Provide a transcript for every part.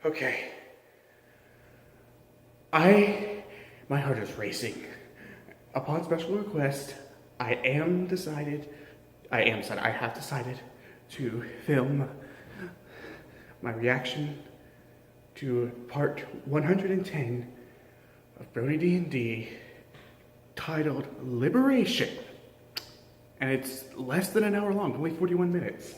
Okay. My heart is racing. Upon special request, I have decided to film my reaction to part 110 of Brony D&D titled Liberation. And it's less than an hour long, only 41 minutes.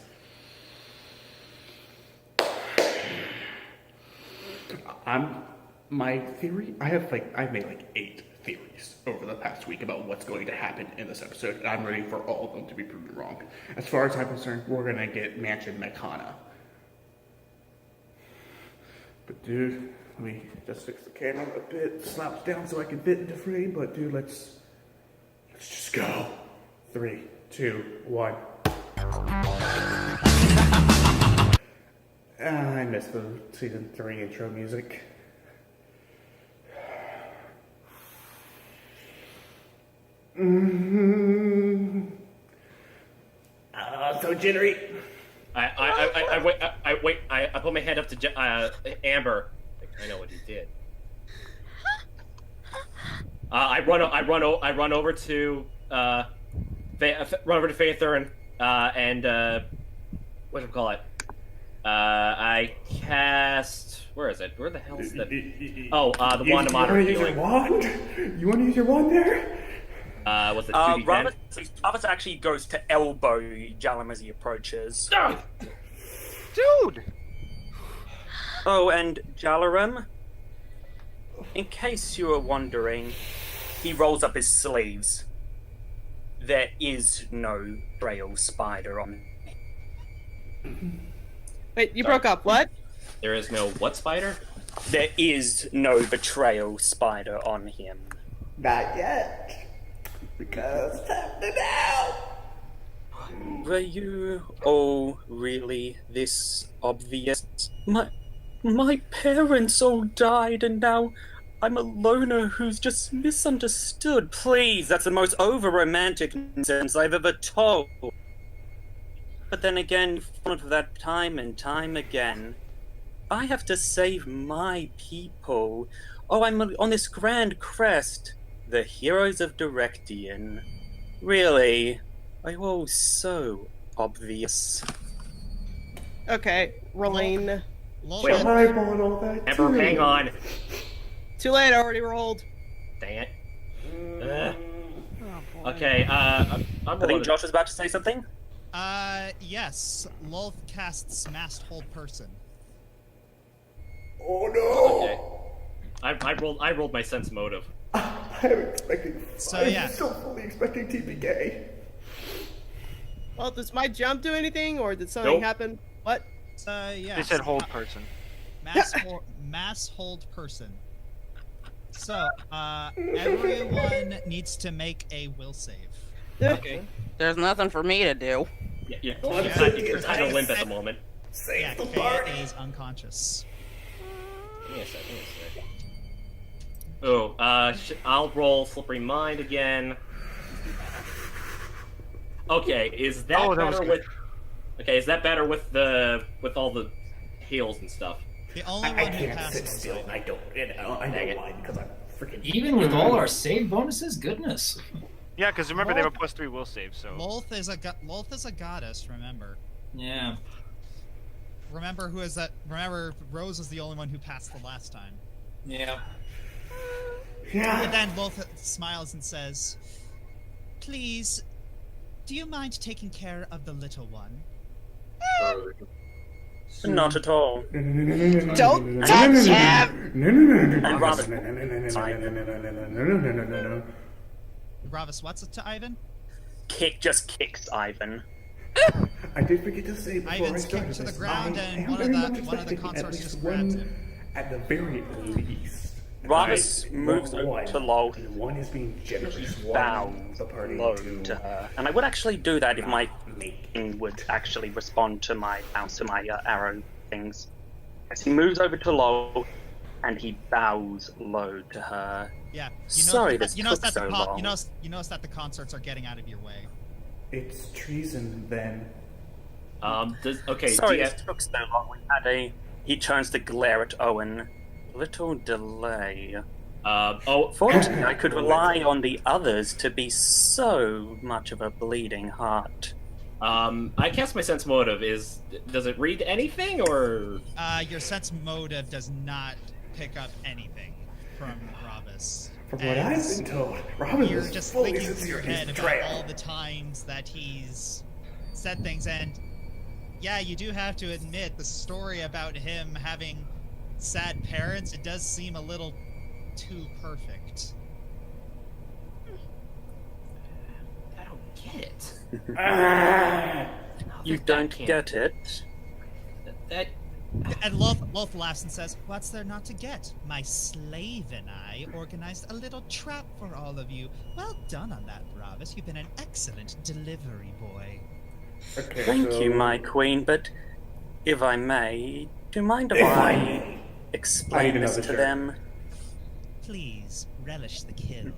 I've made like 8 theories over the past week about what's going to happen in this episode, and I'm ready for all of them to be proven wrong. As far as I'm concerned, we're gonna get Mansion Mechana. But dude, let me just fix the camera a bit, slouch down so I can fit into frame, but dude, let's just go. 3, 2, 1. I missed the season 3 intro music. So jittery. I put my hand up to Amber. I know what he did. I run over to Faether and what do you call it? I cast. Where is it? Where the hell is that? Oh, the wand of moderate healing. You want to use your wand there? What's it? Ravis actually goes to elbow Jalam as he approaches. Ah! Dude! Oh, and Jalaram, in case you were wondering, he rolls up his sleeves. There is no trail spider on him. Wait, you broke up. What? There is no what spider? There is no betrayal spider on him. Not yet. Because time now. Were you all really this obvious? My parents all died, and now I'm a loner who's just misunderstood. Please, that's the most over-romantic nonsense I've ever told. But then again, followed that time and time again. I have to save my people. Oh, I'm on this grand crest. The heroes of Directian. Really? Are you all so obvious? Okay, rolling. Wait, all that Amber, hang on. Too late, I already rolled. Dang it. Oh, boy. Okay, I'm I think Josh was about to say something. Yes. Lolth casts Masked Hold Person. Oh no! Okay. I rolled my sense motive. I'm expecting. So, yeah. I'm still fully expecting TPK. Well, does my jump do anything, or did something happen? What? Yeah. They said hold person. Mass hold person. So, everyone needs to make a will save. Okay. There's nothing for me to do. Yeah. You're kind of limp at the moment. Yeah, Kaya is unconscious. Give me a sec. Oh, I'll roll Slippery Mind again. Okay, is that better with? Okay, is that better with all the heals and stuff? The only I one who can't sit passes. still. I know why, because I'm freaking. Even with all our save bonuses, goodness. Yeah, because remember they have a +3 will save, so. Lolth is a goddess. Remember. Yeah. Remember who is that? Remember, Rose was the only one who passed the last time. Yeah. Yeah. And then Lolth smiles and says, "Please, do you mind taking care of the little one?" Not at all. Don't touch him! No. Ravis, what's it to Ivan? Just kicks Ivan. I did forget to say before Ivan's I started kicked to the this, ground, I and am one very of much the expecting consorts at least just grabs one, him. at the very least. Ravis moves over to Lol. And one is being generous. Bows the party low to her. And I would actually do that if my thing would actually respond to my bounce to my arrow things. As he moves over to Lol, and he bows low to her. Yeah. Sorry, this took that so long. You notice that the consorts are getting out of your way. It's treason then. Okay. Sorry, this took so long. We had a He turns to glare at Owen. Little delay. Oh, Fortunately, I could rely on the others to be so much of a bleeding heart. I cast my sense motive. Does it read anything, or? Your sense motive does not pick up anything from Robus. From what I've been told, Robin You're is just fully thinking sincere through in your his head about betrayal. all the times that he's said things, and yeah, you do have to admit the story about him having sad parents, it does seem a little too perfect. I don't get it. You don't get it? That And Loth laughs and says, "What's there not to get? My slave and I organized a little trap for all of you. Well done on that, Bravis. You've been an excellent delivery boy." Okay, Thank so- you, my queen, but if I may, do you mind if If I I explain know this the to term. them? Please relish the kill.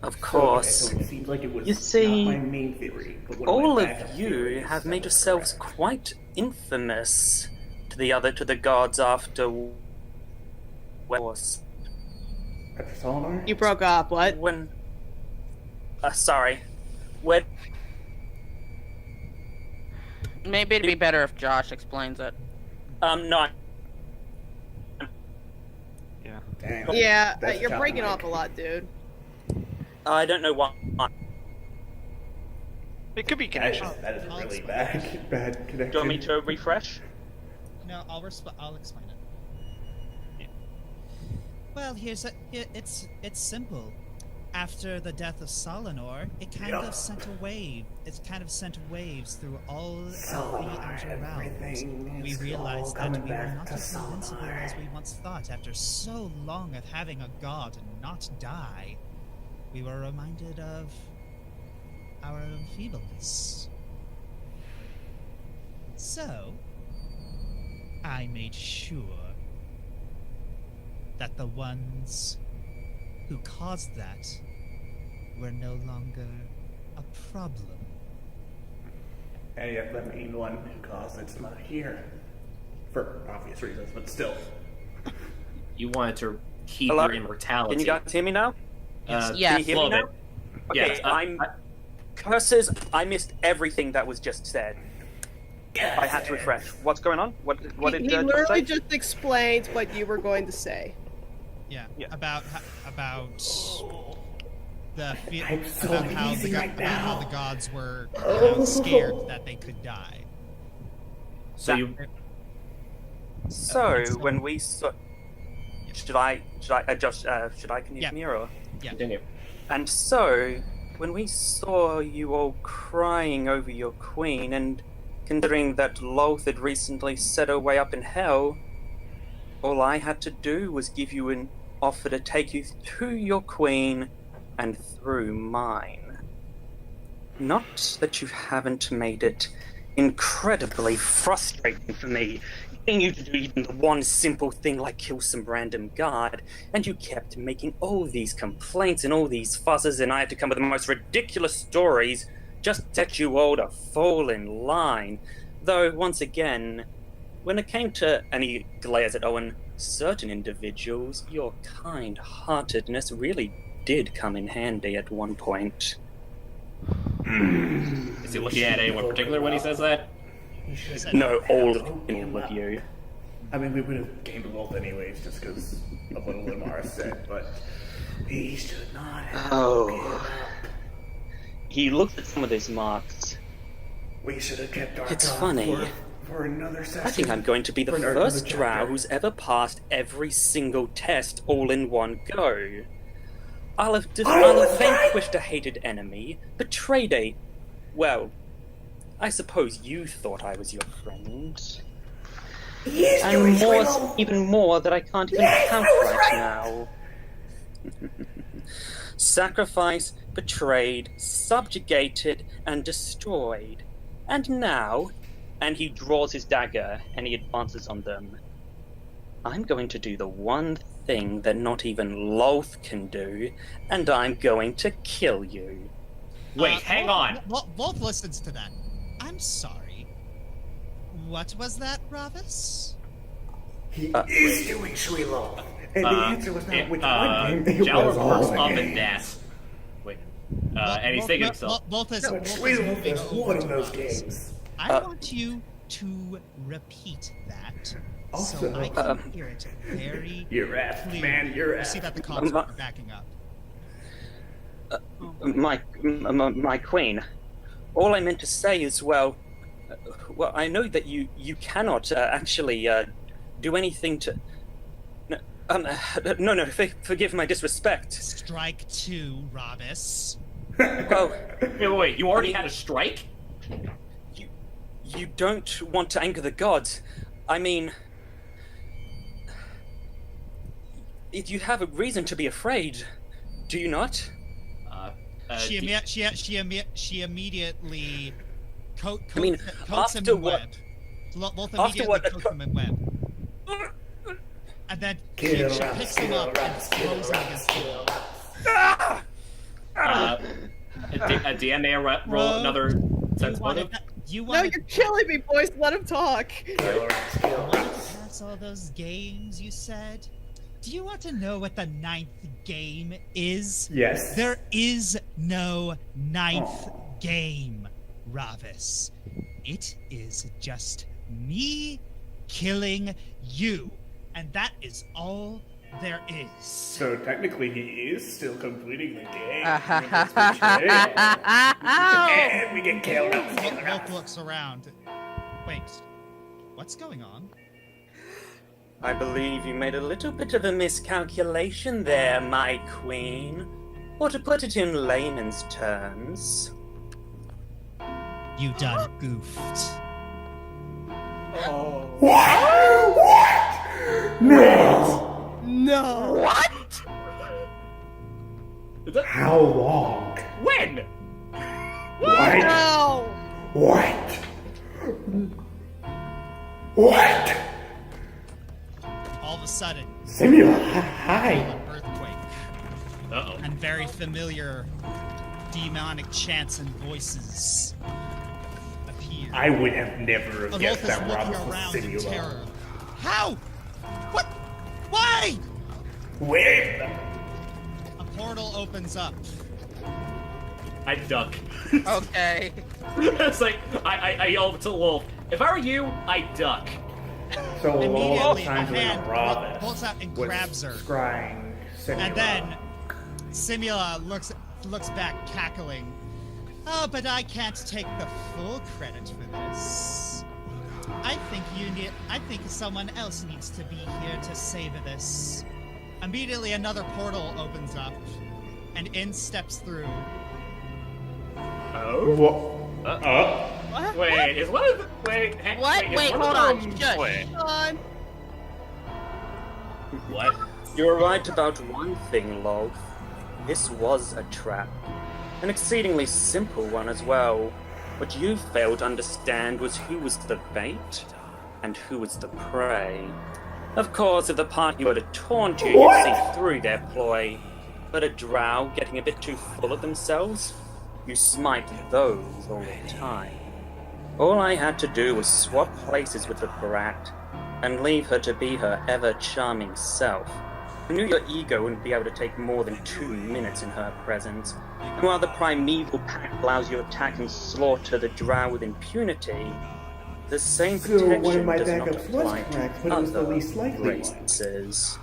Of Okay, course. so it seems like it was You see, not my main theory, but one of All my of backup you theories have that made was yourselves correct. quite infamous to the gods after wars. After Solinar? You broke up. What? When sorry. When Maybe it'd be better if Josh explains it. no. Damn. Yeah, That's you're choppy breaking mic. off a lot, dude. I don't know what. It could be connection. That is I'll really explain. bad connection. Do you want me to refresh? No, I'll explain it. Well, it's simple. After the death of Solinor, it kind of sent a wave. It's kind of sent waves through all of the outer realms. everything We is realized all that coming we were back not to as invincible Solinor. as we once thought. After so long of having a god not die, we were reminded of our own feebleness. So, I made sure that the ones who caused that were no longer a problem. And yet the main one who caused it's not here. For obvious reasons, but still. you wanted to keep Hello? your immortality. Can you guys hear me now? Uh, Yes. Can you hear a me little now? bit. Okay, Yes, I'm curses. I missed everything that was just said. I had to refresh. What's going on? What He did Josh literally say? just explained what you were going to say. Yeah, Yeah. about the I'm so about how easy right about how now. the gods were scared that they could die. So you So when we saw, should I Josh? Should I Yeah. continue or? continue. And so, when we saw you all crying over your queen, and considering that Loth had recently set her way up in hell, all I had to do was give you an offer to take you to your queen and through mine. Not that you haven't made it incredibly frustrating for me, getting you to do even the one simple thing like kill some random guard, and you kept making all these complaints and all these fusses, and I had to come up with the most ridiculous stories just to get you all to fall in line. Though, once again, when it came to, and he glares at Owen, certain individuals, your kind-heartedness really did come in handy at one point. Is he looking at anyone particular when he says that? No, all of you. I mean, we would have gained a wolf anyways, just because of what Limara said, but he should not have. Oh. He looked at some of those marks. We should have kept our It's talk funny. for another session. I think I'm going to be the For another first drow chapter. who's ever passed every single test all in one go. I'll have vanquished a hated enemy, betrayed a... Well, I suppose you thought I was your friend. And more, even more that I can't even count right now. Sacrificed, betrayed, subjugated, and destroyed. And now, and he draws his dagger and he advances on them. I'm going to do the one thing that not even Loth can do, and I'm going to kill you. Wait, hang on. Wolf listens to that. I'm sorry. What was that, Ravis? He is doing Shuilo. And the answer was not which one. It Jowler was all perks the up and games. das. Wait. And he's thinking himself. Both is No, Shuilo is one of those games. I want you to repeat that Also, so I can hear it very You're ass, clearly. man, you're You ass. see that the comms are backing up. My queen. All I meant to say is, well, I know that you cannot actually do anything to. No, forgive my disrespect. Strike 2, Ravis. Well, Wait, you already had a strike? you don't want to anger the gods. I mean, you have a reason to be afraid, do you not? She immediately coats I mean, him after in what- web. Both after immediately what- coats him in web. And then she picks him up and throws him against the wall. DMA roll another sense motive. You No, wanted, you're killing me, boys. Let him talk. you wanted to pass all those games, you said? Do you want to know what the 9th game is? Yes. There is no 9th game, Ravis. It is just me killing you. And that is all there is. So technically, he is still completing the game. And we get killed. Wolf looks around. Wait, what's going on? I believe you made a little bit of a miscalculation there, my queen. Or to put it in layman's terms. You done goofed. What? No. No. What? Is that- How long? When? What? No. What? What? All of a sudden, Simula, hi. an earthquake Uh-oh. and very familiar demonic chants and voices appear. I would have never have guessed Adolphus that looking Rob was around in Simula. terror. How? What? Why? Where? A portal opens up. I duck. Okay. It's like, I yell to Wolf, if I were you, I duck. So Immediately, a time to hand Robin pulls out and was grabs her. scrying Simula. And then Simula looks back, cackling. Oh, but I can't take the full credit for this. I think someone else needs to be here to savor this. Immediately, another portal opens up, and in steps through. Oh? What? What? Wait, is one of the... Wait, hang, What? is Wait, one of hold them- on. Shush. Wait. On. What? You're right about one thing, Log. This was a trap. An exceedingly simple one as well. What you failed to understand was who was the bait and who was the prey. Of course, if the party were to taunt you, you'd see through their ploy. But a drow getting a bit too full of themselves, you smite those all the time. All I had to do was swap places with the brat and leave her to be her ever-charming self. I knew your ego wouldn't be able to take more than 2 minutes in her presence. And while the primeval pact allows you to attack and slaughter the drow with impunity, the same So one of protection my does not backups was apply correct, to but it was the other least likely one. races.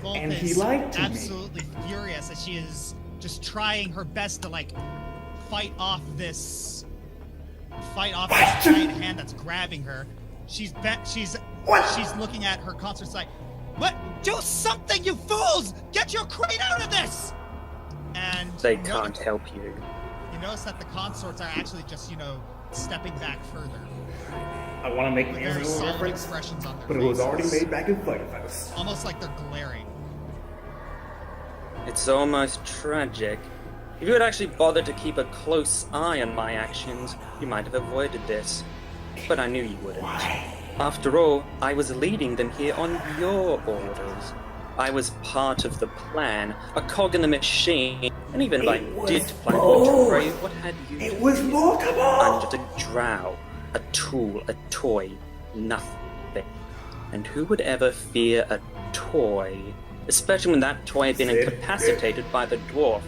Wolf And he is lied to me. absolutely furious as she is just trying her best to fight off this giant hand that's grabbing her. She's looking at her consort like, what? Do something, you fools! Get your crate out of this! And They you can't help you. You notice that the consorts are actually just, stepping back further. I want to make With the very usual solemn reference, expressions on their but it was already faces. made back in Fight House. Almost like they're glaring. It's almost tragic. If you had actually bothered to keep a close eye on my actions, you might have avoided this. But I knew you wouldn't. After all, I was leading them here on your orders. I was part of the plan, a cog in the machine, and even if I did plan to betray, what had you It to was fear? multiple! I'm just a drow, a tool, a toy, nothing. And who would ever fear a toy? Especially when that toy had been incapacitated by the dwarf.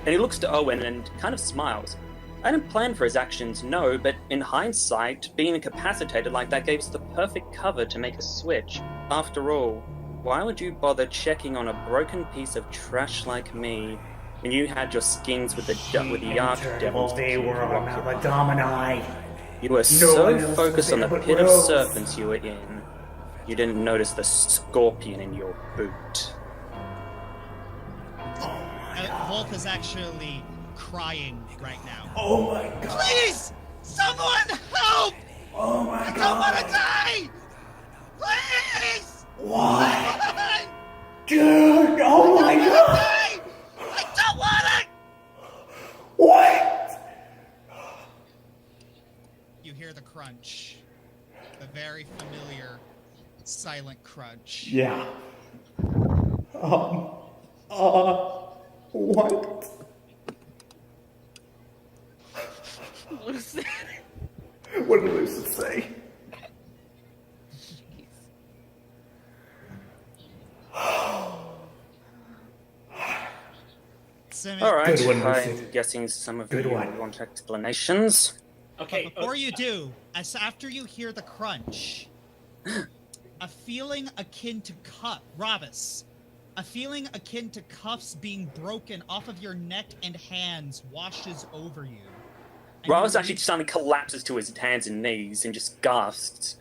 And he looks to Owen and kind of smiles. I didn't plan for his actions, no, but in hindsight, being incapacitated like that gave us the perfect cover to make a switch. After all, why would you bother checking on a broken piece of trash like me when you had your skins with the Archdevils? They were on Maladomini. You were so focused on the pit of serpents you were in, you didn't notice the scorpion in your boot. Wolf is actually crying right now. Oh my god. Please! Someone help! Oh my I don't want to die! Please! What? Dude, oh my god! Die! I don't want it! What? You hear the crunch. The very familiar, silent crunch. Yeah. What? Lucid. What did Lucid say? Alright, Good one, I'm Lucid. guessing some of Good you one. want explanations. Okay. Before you do, after you hear the crunch, a feeling akin to Ravis, a feeling akin to cuffs being broken off of your neck and hands washes over you. And Ravis you actually suddenly collapses to his hands and knees and just gasps.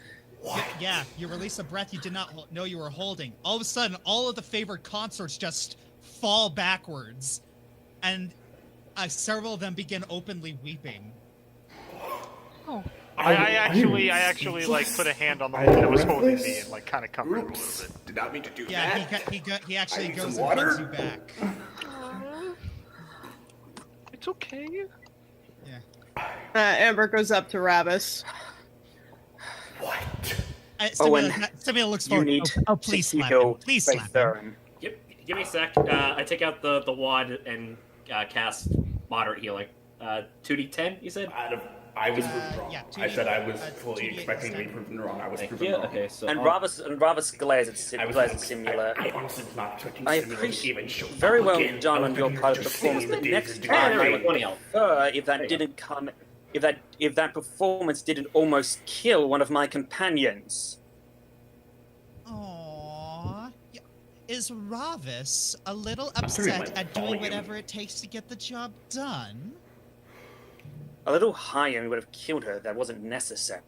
Yeah, you release a breath you did not know you were holding. All of a sudden, all of the favored consorts just fall backwards, and several of them begin openly weeping. Oh. I actually like put a hand on the one that was holding me and like kind of comforted him a little bit. Did not mean to do Yeah, that. he actually I need goes some and hugs water. you back. It's okay. Amber goes up to Ravis. What? Stimula looks You forward. need Please to slap heal him. Please Faith slap him. Thurin. Give me a sec. I take out the wad and cast moderate healing. 2d10, you said? I was proven wrong. yeah, I said I was 2D fully expecting to be proven wrong. I was Thank proven you. wrong. Okay, so And I'll- Ravis glares at Simula. I honestly was not expecting I Simula to appreciate even show very up well again. done I was on your thinking part of just performance. saying The the next days time there I you would go, 20 health. prefer if There that you didn't come, if that performance didn't almost kill one of my companions. Aww. Is Ravis a little turning upset my at doing volume. whatever it takes to get the job done? A little higher would have killed her. That wasn't necessary.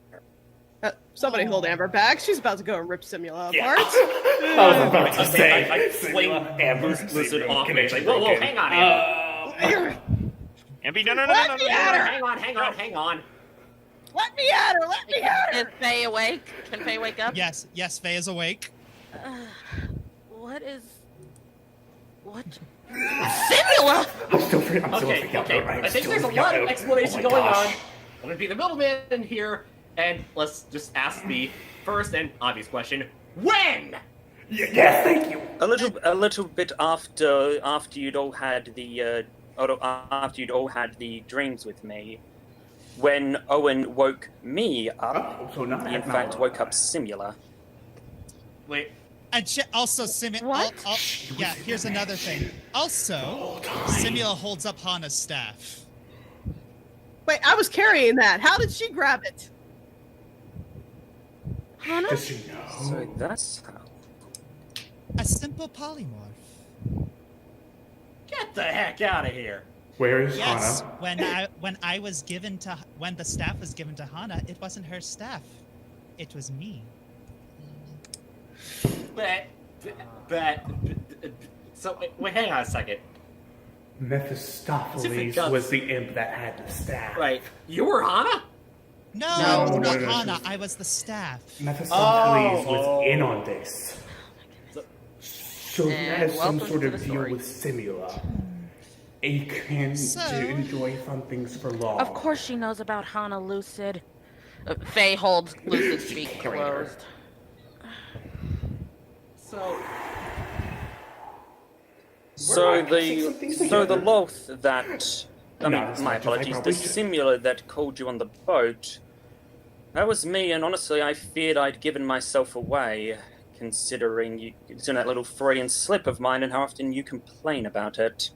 Somebody hold Amber back. She's about to go and rip Simula Yeah. apart. I was about to say. I fling Lucid off me. It's like, whoa, hang on, Amber. Ambi, no. Hang on. Let me at her! Let me at her! Is Faye awake? Can Faye wake up? Yes, Faye is awake. What? Simula! I'm still freaking out. Okay. I think there's a lot of explanation going on. I'm gonna be the middleman in here, and let's just ask the first and obvious question: when? Yes, thank you. A little bit after you'd all had the dreams with me, when Owen woke me up. Oh, so not He in fact woke up Simula. Wait. And also, What? yeah, here's another thing. Also, Simula holds up Hana's staff. Wait, I was carrying that. How did she grab it? Hana? Does she know? So that's how. A simple polymorph. Get the heck out of here. Where is Yes, Hana? when the staff was given to Hana, it wasn't her staff. It was me. So, wait, hang on a second. Mephistopheles was the imp that had the staff. Right. You were Hana? No, No, I was no, not no, Hana. no. I was the staff. Mephistopheles Oh. was in on this. So he And has some welcome sort to of the deal story. with Simula. A can So- to enjoy fun things for long. Of course she knows about Hana Lucid. Faye holds Lucid's She's beak carrying her. closed. So, So We're fixing the things so the together. loth that Not as my much as I apologies, the probably should. simulator that called you on the boat That was me, and honestly, I feared I'd given myself away, considering that little Freudian slip of mine and how often you complain about it.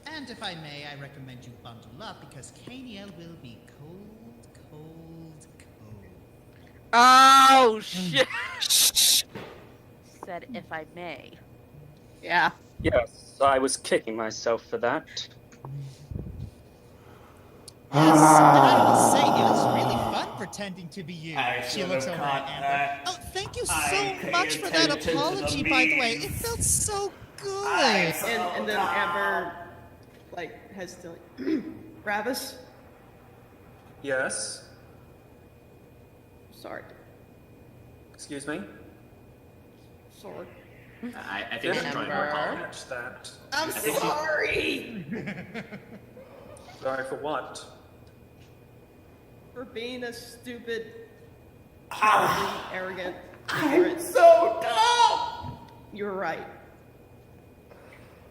And if I may, I recommend you bundle up because Kaniel will be cold, cold, cold. Oh shit! Said if I may. Yeah. Yes, I was kicking myself for that. Yes, and I will say, it was really fun pretending to be you. I She should looks have over caught at Amber. that. Oh, thank you I so pay much for that attention to the apology, by the way. It memes. felt so good. And then Amber, like, has to, like, Travis? Yes? Sorry. Excuse me? Sorry. I think I'm trying to apologize. That. I'm sorry! Sorry for what? For being a stupid, cowardly, arrogant, ignorant. So dumb! You're right.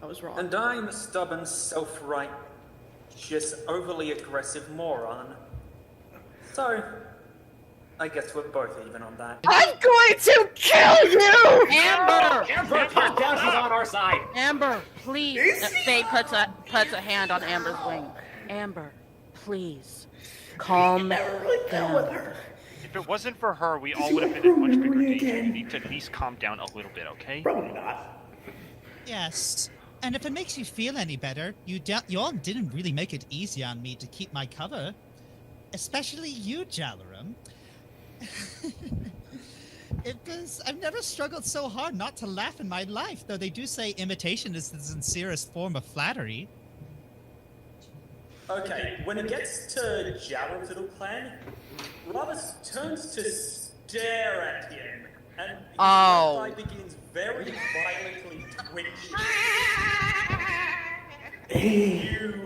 I was wrong. And I'm a stubborn, self-righteous, overly aggressive moron. So, I guess we're both even on that. I'm going to kill you! Amber! Amber, calm down. She's on our side. Amber, please. Faye puts a hand on Amber's wing. Amber, please. Calm down. If it wasn't for her, we all would have been in much bigger danger. You need to at least calm down a little bit, okay? Probably not. Yes. And if it makes you feel any better, you all didn't really make it easy on me to keep my cover. Especially you, Jalaram. I've never struggled so hard not to laugh in my life, though they do say imitation is the sincerest form of flattery. Okay, when it gets to Jalen's little plan, Robert turns to stare at him, and his Oh. eye begins very violently twitching. You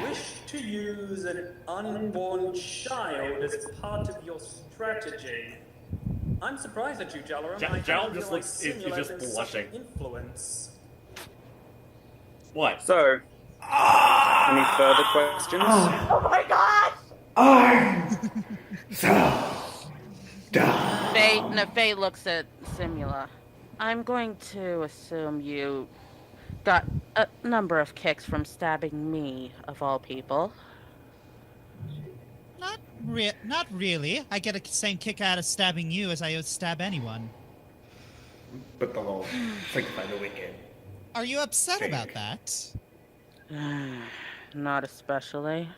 wish to use an unborn child as part of your strategy. I'm surprised at you, Jalaram. Jalaram just looks- he's just blushing. Influence. What? So, any further questions? Oh my god! I'm so dumb. Faye looks at Simula. I'm going to assume you got a number of kicks from stabbing me, of all people. Not really. I get the same kick out of stabbing you as I would stab anyone. But the whole sanctify the wicked. Are you upset Jake. about that? Not especially.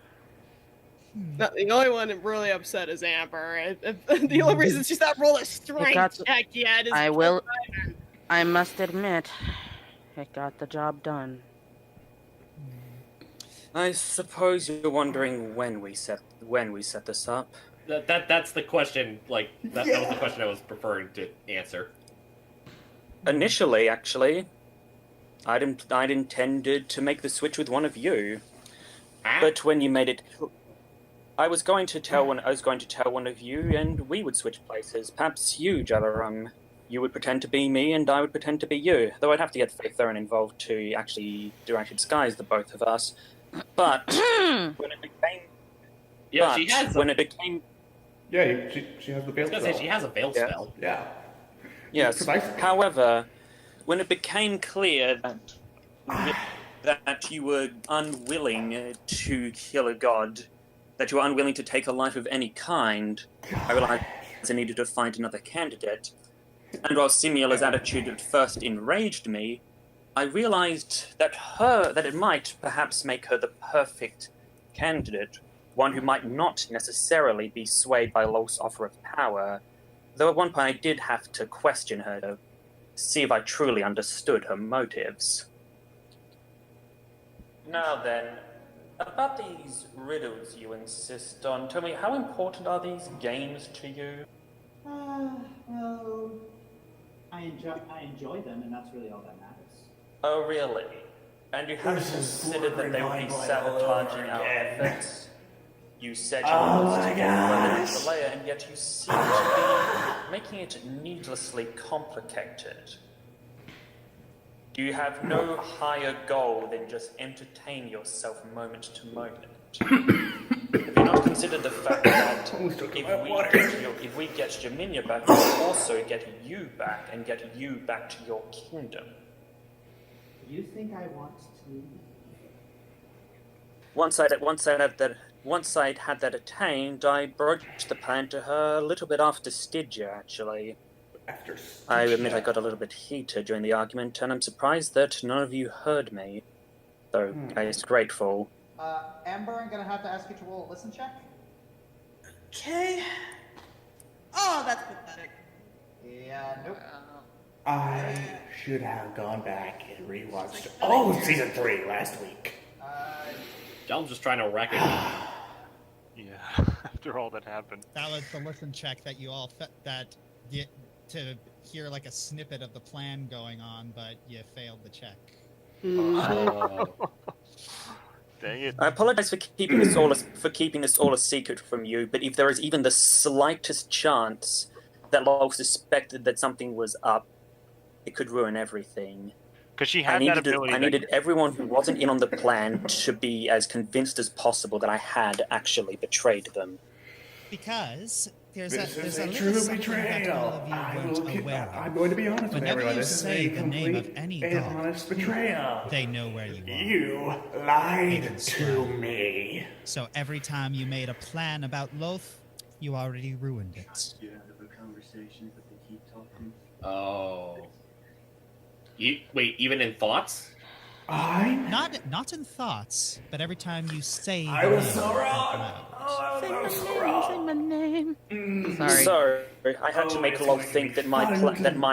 No, the only one really upset is Amber. The only reason she's not rolled a strength check yet is I must admit, it got the job done. I suppose you're wondering when we set this up. That's the question. Like that was the question I was preferring to answer. Initially, actually, I'd intended to make the switch with one of you, but when you made it, I was going to tell one of you, and we would switch places. Perhaps you, Jalaram, you would pretend to be me, and I would pretend to be you. Though I'd have to get Faith Theron involved to actually disguise the both of us. But when it became, Yeah, she has. when it became, Yeah, she has the veil I was gonna say spell. she has a veil Yeah. spell. Yeah. yes. Precisely. However, when it became clear that you were unwilling to kill a god, that you were unwilling to take a life of any kind, I realized I needed to find another candidate. And while Simula's attitude at first enraged me, I realized that it might perhaps make her the perfect candidate, one who might not necessarily be swayed by Lol's offer of power, though at one point I did have to question her to see if I truly understood her motives. Now then, about these riddles you insist on, tell me, how important are these games to you? Well, I enjoy them, and that's really all that matters. Oh, really? And you haven't This is considered that they would be Borderline all over sabotaging our again. efforts? You said you Oh wanted my to get further into gosh. the layer, and yet you seem to be making it needlessly complicated. Do you have no higher goal than just entertain yourself moment to moment? Have you not considered the fact that Almost took if my water. if we get Jaminia back, we'll also get you back and get you back to your kingdom? You think I want to? Once I'd had that attained, I broached the plan to her a little bit after Stygia, actually. After I admit I got a little bit heated during the argument, and I'm surprised that none of you heard me. So I was grateful. Amber, I'm gonna have to ask you to roll a listen check. Okay. Oh, that's pathetic. Yeah, nope. I should have gone back and rewatched all of season 3 last week. I'm just trying to wreck it. Yeah, after all that happened. That was the listen check that you all to hear like a snippet of the plan going on, but you failed the check. Dang it. I apologize for keeping this all a secret from you, but if there is even the slightest chance that Locke suspected that something was up, it could ruin everything. Because she had that ability. I needed everyone who wasn't in on the plan to be as convinced as possible that I had actually betrayed them. Because there's This a is little a true something that betrayal. all of you weren't aware of. I'm going to be honest with Whenever everyone. you This is say a the name of complete any and god, honest betrayal. They know where you are. You lied to me. So every time you made a plan about Loth, you already ruined it. Oh. Wait, even in thoughts? Not in thoughts, but every time you say I the was name so out wrong. loud. Say my name. Sorry. So I had to make Locke think that my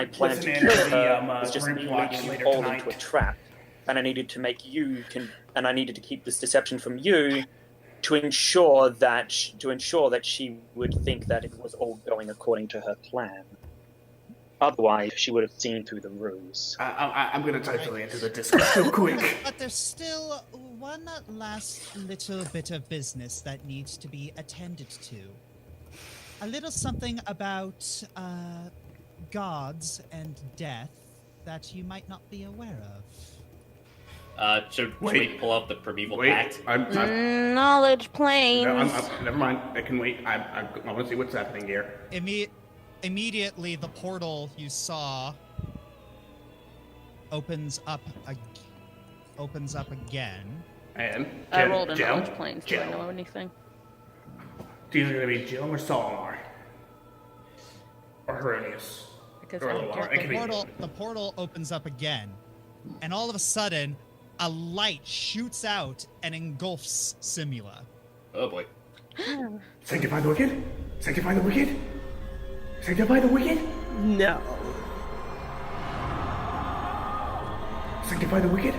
plan to kill her was just me leading you all into a trap, and I needed to make you and I needed to keep this deception from you to ensure that she would think that it was all going according to her plan. Otherwise, she would have seen through the ruse. I'm going to type something into the Discord real quick. But there's still one last little bit of business that needs to be attended to. A little something about gods and death that you might not be aware of. Should we pull up the Primeval Pact? Knowledge planes. No, never mind. I can wait. I want to see what's happening here. Immediately, the portal you saw opens up again. And I rolled a Jill, knowledge planes. Do I know anything? Do you think it's going to be Jill or Solomar? Or Heronius? Because Or I Loar? don't It can be. The portal opens up again, and all of a sudden, a light shoots out and engulfs Simula. Oh boy. Sanctify the wicked? Sanctify the wicked? Sanctify the wicked? No. Sanctify the wicked?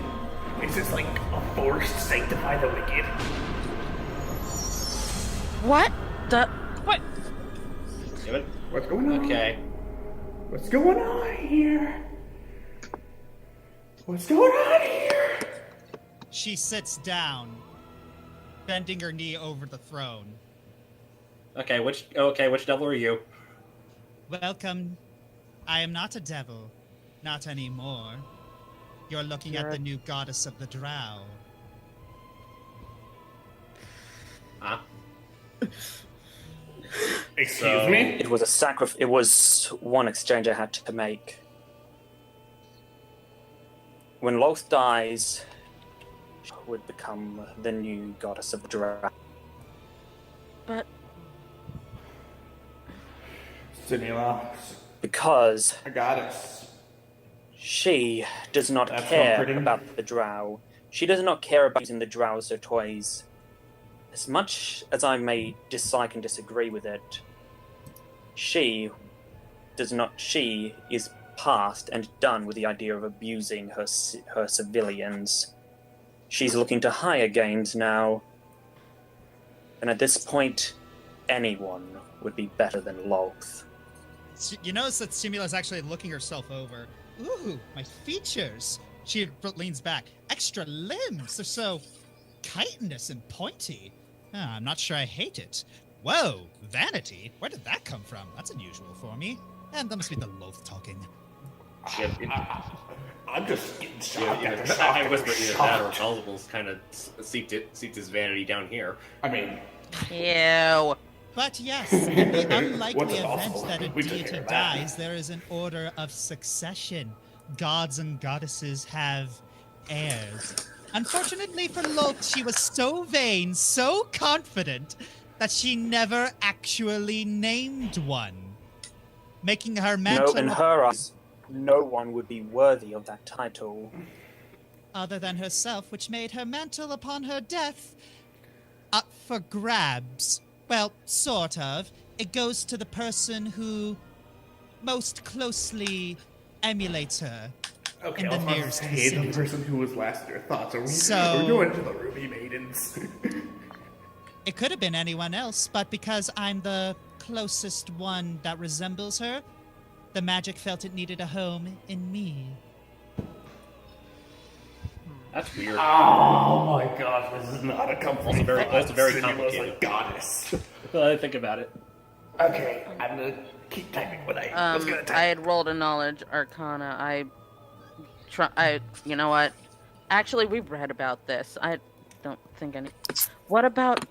Is this like a forced sanctify the wicked? What? What? What's going on? Okay. What's going on here? What's going on here? She sits down, bending her knee over the throne. Okay, which devil are you? Welcome. I am not a devil. Not anymore. You're looking at the new goddess of the drow. Huh? Excuse me? It was one exchange I had to make. When Loth dies, she would become the new goddess of the drow. But Simula, Because a goddess. she does not That's care comforting. about the drow. She does not care about using the drow as her toys. As much as I may dislike and disagree with it, she is past and done with the idea of abusing her civilians. She's looking to higher gains now. And at this point, anyone would be better than Loth. You notice that Simula's actually looking herself over. Ooh, my features. She leans back. Extra limbs. They're so chitinous and pointy. I'm not sure I hate it. Whoa, vanity? Where did that come from? That's unusual for me. And that must be the Loth talking. I'm just getting shocked. I whispered either that or Elzabal's kind of seeped his vanity down here. I mean, Ew. But yes, in the unlikely What's event possible? that a We took deity care of that. dies, there is an order of succession. Gods and goddesses have heirs. Unfortunately for Lolth, she was so vain, so confident, that she never actually named one, making her mantle No, in her eyes, no one would be worthy of that title. other than herself, which made her mantle upon her death up for grabs. Well, sort of. It goes to the person who most closely emulates her. Okay, in I the was about to nearest say the vicinity. person who was last in your thoughts. Are we So- we're going to the Ruby Maidens? It could have been anyone else, but because I'm the closest one that resembles her, the magic felt it needed a home in me. That's weird. Oh my gosh, this is not a compliment. Also very Simula's complicated. a goddess. I think about it. Okay, I'm gonna keep typing what I was gonna type. I had rolled a knowledge arcana. You know what? Actually, we read about this. I don't think any. What about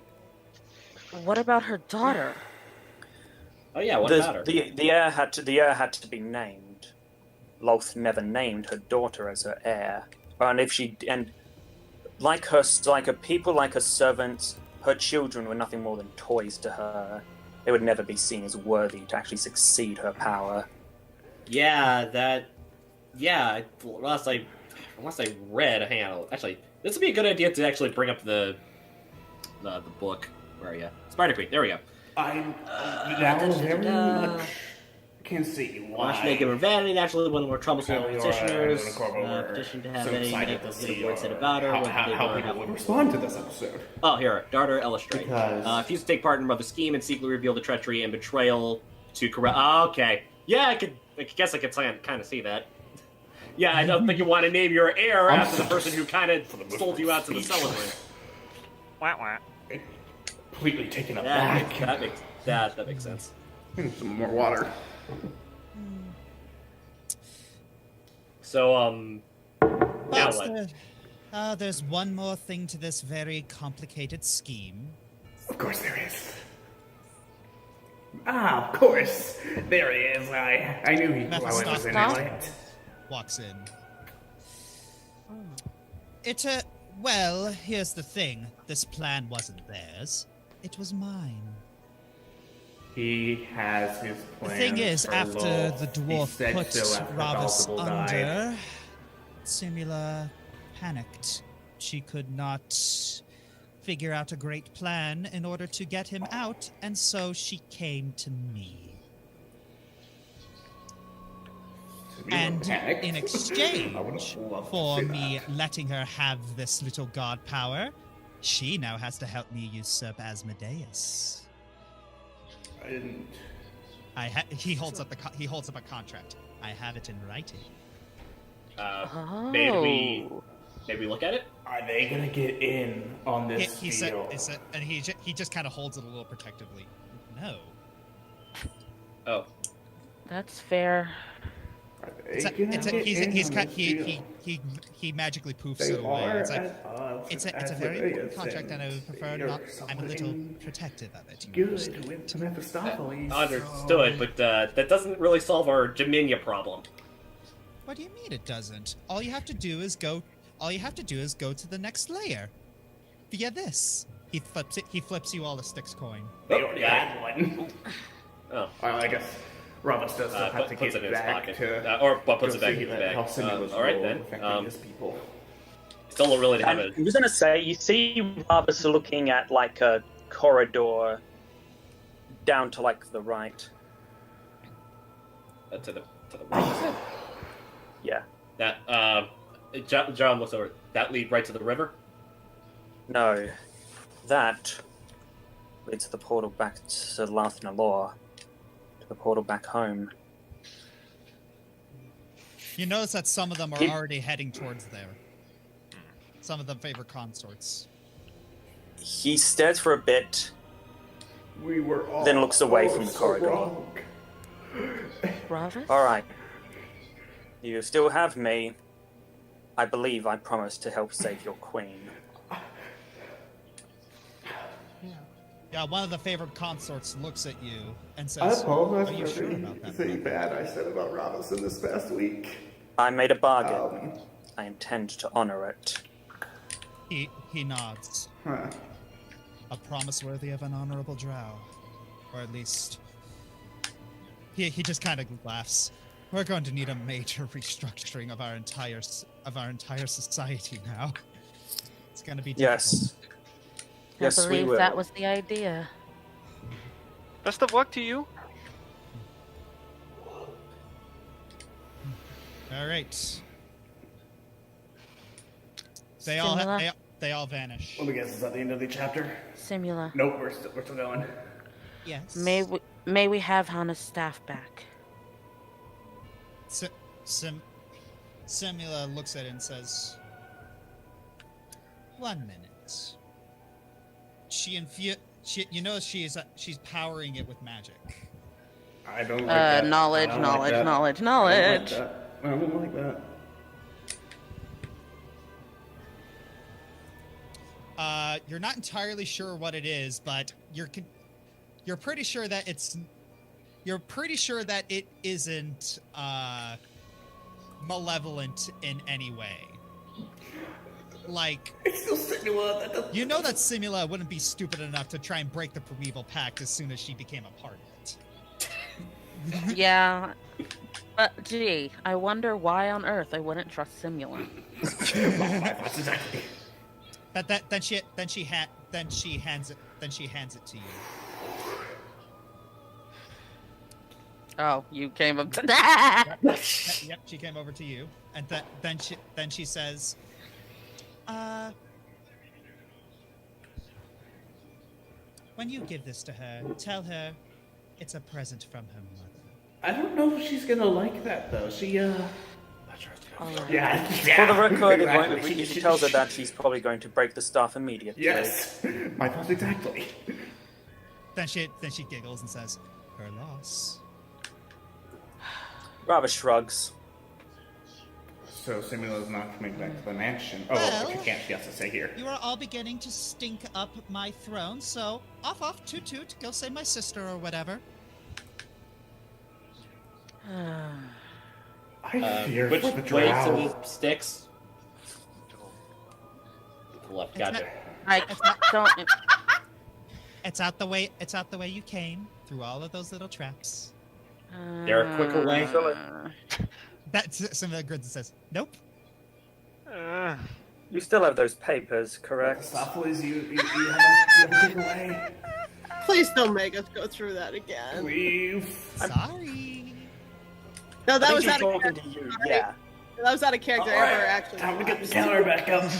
her daughter? Oh yeah, what about her? The heir had to be named. Lolth never named her daughter as her heir, like her people, like her servants, her children were nothing more than toys to her. They would never be seen as worthy to actually succeed her power. Yeah, unless I read. Hang on, actually, this would be a good idea to actually bring up the book. Where are you? Spider Queen. There we go. I'm now very much can see why. Watch make him vanity naturally one of the more troublesome How petitioners. were Petition to have so any excited to negative see word said about her. whether they how were people how- would respond to this episode. Oh, here, daughter Ellestrade. Because- Refused to take part in Mother's scheme and secretly revealed the treachery and betrayal to corrupt. Oh, okay. Yeah, I guess I could kind of see that. Yeah, I don't think you want to name your heir I'm after the so- person who kind of for the most sold part, you out to the speechless. celebrant. Wah, wah. Completely taken Yeah, aback. that makes sense. Some more water. So, now But what? there's one more thing to this very complicated scheme. Of course there is. Ah, of course. There he is. I knew he was in it. Walks in. Well, here's the thing. This plan wasn't theirs. It was mine. He has his The plan. thing is, for after Lolth. the He dwarf said put so after Ravus Balthable died. under, Simula panicked. She could not figure out a great plan in order to get him out, and so she came to me. And panicked? in I exchange would've loved to for see me that. letting her have this little god power, she now has to help me usurp Asmodeus. I didn't. He holds up a contract. I have it in writing. Oh. Maybe look at it? Are they gonna get in on this He deal? said, and he just kind of holds it a little protectively. No. Oh. That's fair. Are they gonna get in on this deal? He magically poofs They it away. are It's like at odds it's a with very important Asmodeus, contract, and I would prefer you're not. I'm a little something protective of it. good with Mephistopheles. Understood, but that doesn't really solve our Dominia problem. What do you mean it doesn't? All you have to do is go to the next layer. Via this. He flips you all a Styx coin. They already had one. Oh. Well, I guess Ravus does still have to Puts get it in his back pocket. to Or puts go it back see in his that bag. how Simula's All right role then. affecting his people. Still don't really have And it. I was gonna say, you see Ravus looking at like a corridor down to like the right. To the right. Yeah. That John looks over. That lead right to the river. No, that leads to the portal back to Lathnalor, to the portal back home. You notice that some of them are Keep- already heading towards there. Some of them favor consorts. He stares for a bit, We were all then looks away from the so corridor. wrong. Ravus? All right. You still have me. I believe I promised to help save your queen. Yeah, one of the favored consorts looks at you and I says, apologize "Are you for sure about that?" anything bad I said about Robinson this past week. I made a bargain. I intend to honor it. He nods. Huh. A promise worthy of an honorable drow, or at least he just kind of laughs. We're going to need a major restructuring of our entire society now. It's going to be difficult. Yes. Yes, I we believe will. that was the idea. Best of luck to you. All right. Simula? They all vanish. Let me guess, is that the end of the chapter? Simula. Nope, we're still going. Yes. May we have Hana's staff back? Simula looks at it and says, "1 minute." She's powering it with magic. I don't like that. Knowledge. I don't like that. I don't like that. You're not entirely sure what it is, but you're pretty sure that it isn't malevolent in any way. Like, It's still Simula. you know that Simula wouldn't be stupid enough to try and break the Primeval Pact as soon as she became a part of it. Yeah. But gee, I wonder why on earth I wouldn't trust Simula. That's exactly. But then she hands it to you. Oh, you came up to that. Yep, she came over to you, and then she says, when you give this to her, tell her it's a present from her mother." I don't know if she's gonna like that though. She Alright. yeah. For the record, exactly. if she tells her that, she's probably going to break the staff immediately. Yes, my thoughts exactly. Then she giggles and says, "Her loss." Rather shrugs. So Simula's not coming back to the mansion. Oh, Well, but she can't. She has to stay here. You are all beginning to stink up my throne, so off, toot toot, go save my sister or whatever. I fear Which for the way drow. to the sticks? To the left. Gotcha. I don't. It's out the way you came, through all of those little traps. There are quicker ways. That's some of the grids that says, "Nope." You still have those papers, correct? Stop, please. You have a bigger way. Please don't make us go through that again. Please. Sorry. No, I that think was she's out of talking character. to you, Sorry. yeah. That was out of character. All right, Amber actually. time to get the counter back up.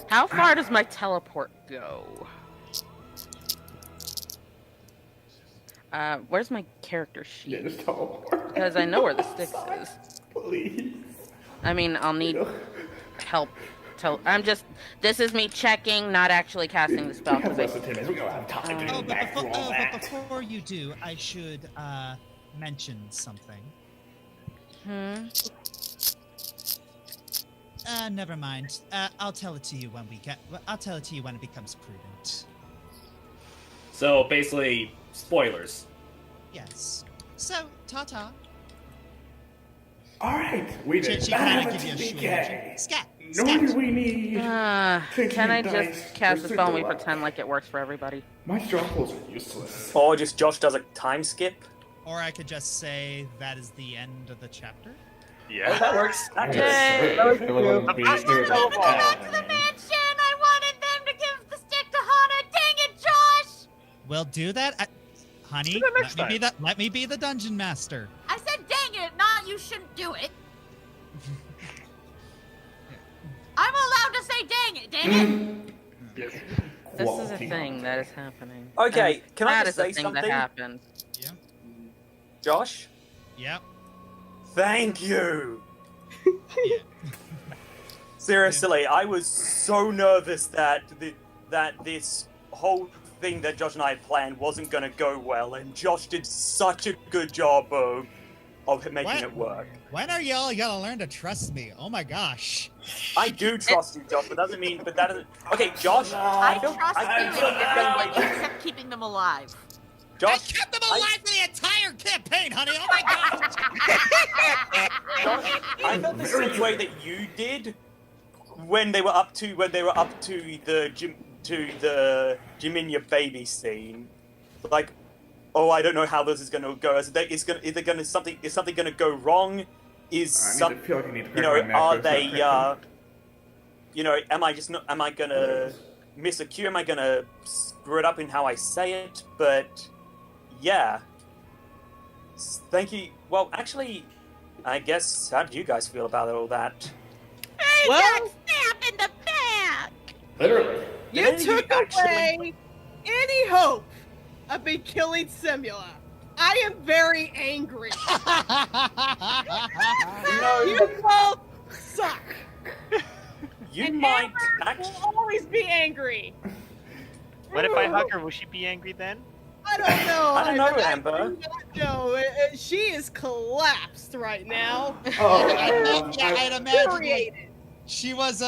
How far does my teleport go? Where's my character sheet? Yeah, just teleport. Because I know where the sticks is. Please. I mean, I'll need help. This is me checking, not actually casting the spell. We have less than 10 minutes. We don't have time to Oh, go back through all but that. before you do, I should mention something. Never mind. I'll tell it to you when it becomes prudent. So basically, spoilers. Yes. So, ta-ta. All right, we did She not kind have of a gives you a TPK. scat. Nor Scat. do we need. Can I dice just cast for a spell and we super luck. pretend like it works for everybody? My strong pulls are useless. Or just Josh does a time skip. Or I could just say that is the end of the chapter. Yeah. That works. That Yay! works. It wouldn't be- it would- Go back I to mean, I wanted them to give the stick to Hana. Dang it, Josh! We'll do that. Honey, Do that next let me be the dungeon master. I said dang it, not you shouldn't do it. I'm allowed to say dang it, dang it. yes. This is a Quality thing content. that is happening. Okay, And can I that just is a say thing something? that happened. Yep. Josh, Yep. thank you. Yeah. Seriously, I was so nervous that this whole thing that Josh and I had planned wasn't going to go well, and Josh did such a good job of of making it work. When are y'all gonna learn to trust me? Oh my gosh. I do trust you, Josh, but that doesn't. Okay, Josh. I feel- trust I you feel in like- everything except keeping them alive. Josh, I kept them alive for the entire campaign, honey. Oh my gosh. Josh, I felt the same way that you did when they were up to the Jiminya baby scene. Like, oh, I don't know how this is going to go. Is something going to go wrong? feel like I need to you know, crack my neck are or they something. you know, am I going to miss a cue? Am I going to screw it up in how I say it? But yeah. Thank you. Well, actually, I guess, how do you guys feel about all that? Hey, Well- got stabbed in the back! Literally. You Did any of you took actually- away any hope of me killing Simula. I am very angry. You both suck. You and might Amber actually. will always be angry. What if I hug her? Will she be angry then? I don't know. I don't know, I Amber. do not know. She is collapsed right now. I'd imagine like, Infuriated. she was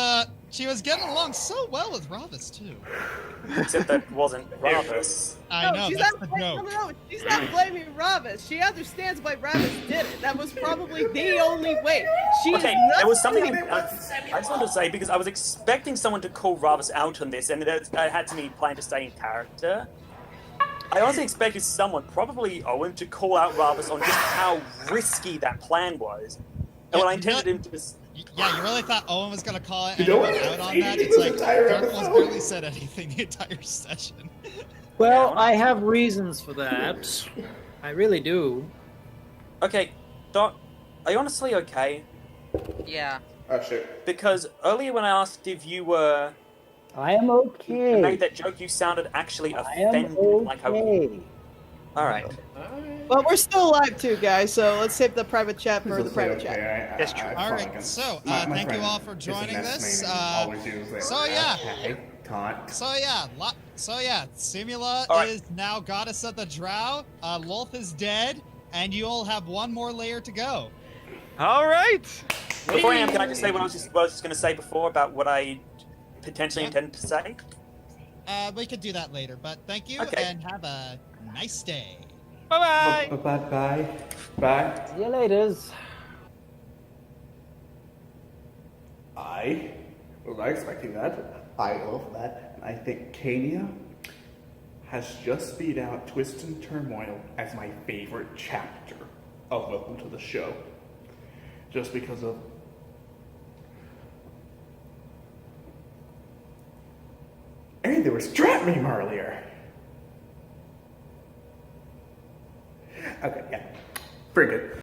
getting along so well with Ravis too. Except that wasn't Ravis. I know, she's that's not the blaming, joke. no, she's not blaming Ravis. She understands why Ravis did it. That was probably the only way. She Okay, is there was something nothing- I just wanted to say, because I was expecting someone to call Ravis out on this, and I had to be planning to stay in character. I also expected someone, probably Owen, to call out Ravis on just how risky that plan was. And when I intended him to... Yeah, you really thought Owen was gonna call it You know anyone what? out on He that? did It's this like entire Dark One's episode. barely said anything the entire session. Well, I have reasons for that. I really do. Okay, Doc, are you honestly okay? Yeah. Oh shit. Because earlier when I asked if you were... I am You made okay. that joke, you sounded actually I am offended. Like I... okay. Alright. Well, we're still alive too, guys. So let's save the private chat for the private chat. That's true. All right, so thank you all for joining this. So yeah, Simula All right. is now goddess of the drow. Lolth is dead, and you all have one more layer to go. All right. Before I am, can I just say what I was just going to say before about what I potentially intended to say? We could do that later, but thank you Okay. and have a nice day. Bye bye. Bye. See you laters. I was not expecting that. I love that. And I think Kania has just beat out Twist and Turmoil as my favorite chapter of Welcome to the Show. Just because of... Hey, there was Trap Meme earlier! Okay, yeah. Pretty good.